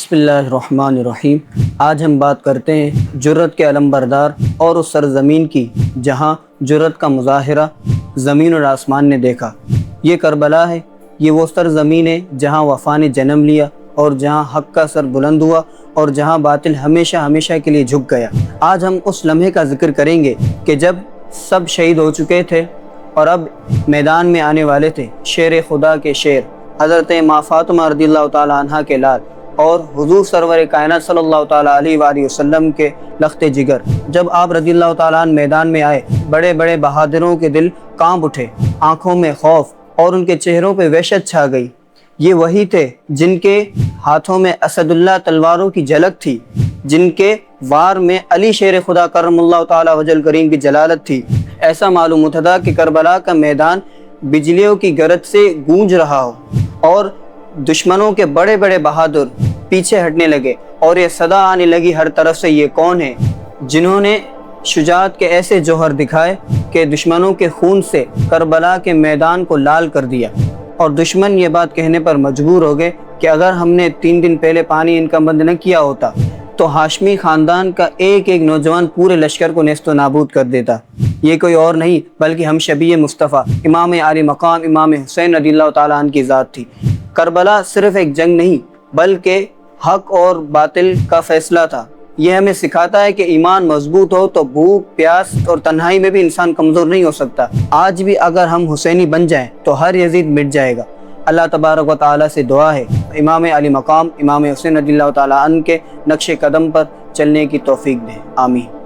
بسم اللہ الرحمن الرحیم۔ آج ہم بات کرتے ہیں جرأت کے علم بردار اور اس سرزمین کی جہاں جرأت کا مظاہرہ زمین اور آسمان نے دیکھا۔ یہ کربلا ہے۔ یہ وہ سرزمین ہے جہاں وفا نے جنم لیا اور جہاں حق کا سر بلند ہوا اور جہاں باطل ہمیشہ ہمیشہ کے لیے جھک گیا۔ آج ہم اس لمحے کا ذکر کریں گے کہ جب سب شہید ہو چکے تھے اور اب میدان میں آنے والے تھے شیر خدا کے شیر حضرت ماں فاطمہ رضی اللہ تعالی عنہ کے لال اور حضور سرور کائنات صلی اللہ تعالیٰ علیہ وآلہ وسلم کے لخت جگر۔ جب آپ رضی اللہ تعالیٰ عنہ میدان میں آئے، بڑے بڑے بہادروں کے دل کانپ اٹھے، آنکھوں میں خوف اور ان کے چہروں پہ وحشت چھا گئی۔ یہ وہی تھے جن کے ہاتھوں میں اسد اللہ تلواروں کی جھلک تھی، جن کے وار میں علی شیر خدا کرم اللہ تعالیٰ وجل کریم کی جلالت تھی۔ ایسا معلوم ہوتا تھا کہ کربلا کا میدان بجلیوں کی گرج سے گونج رہا ہو اور دشمنوں کے بڑے بڑے بہادر پیچھے ہٹنے لگے اور یہ صدا آنے لگی ہر طرف سے، یہ کون ہے جنہوں نے شجاعت کے ایسے جوہر دکھائے کہ دشمنوں کے خون سے کربلا کے میدان کو لال کر دیا۔ اور دشمن یہ بات کہنے پر مجبور ہو گئے کہ اگر ہم نے 3 دن پہلے پانی ان کا بند نہ کیا ہوتا تو ہاشمی خاندان کا ایک ایک نوجوان پورے لشکر کو نیست و نابود کر دیتا۔ یہ کوئی اور نہیں بلکہ ہم شبیہ مصطفیٰ امام علی مقام امام حسین رضی اللہ تعالیٰ عنہ کی ذات تھی۔ کربلا صرف ایک جنگ نہیں بلکہ حق اور باطل کا فیصلہ تھا۔ یہ ہمیں سکھاتا ہے کہ ایمان مضبوط ہو تو بھوک، پیاس اور تنہائی میں بھی انسان کمزور نہیں ہو سکتا۔ آج بھی اگر ہم حسینی بن جائیں تو ہر یزید مٹ جائے گا۔ اللہ تبارک و تعالیٰ سے دعا ہے امام علی مقام امام حسین رضی اللہ تعالیٰ عنہ کے نقش قدم پر چلنے کی توفیق دے، آمین۔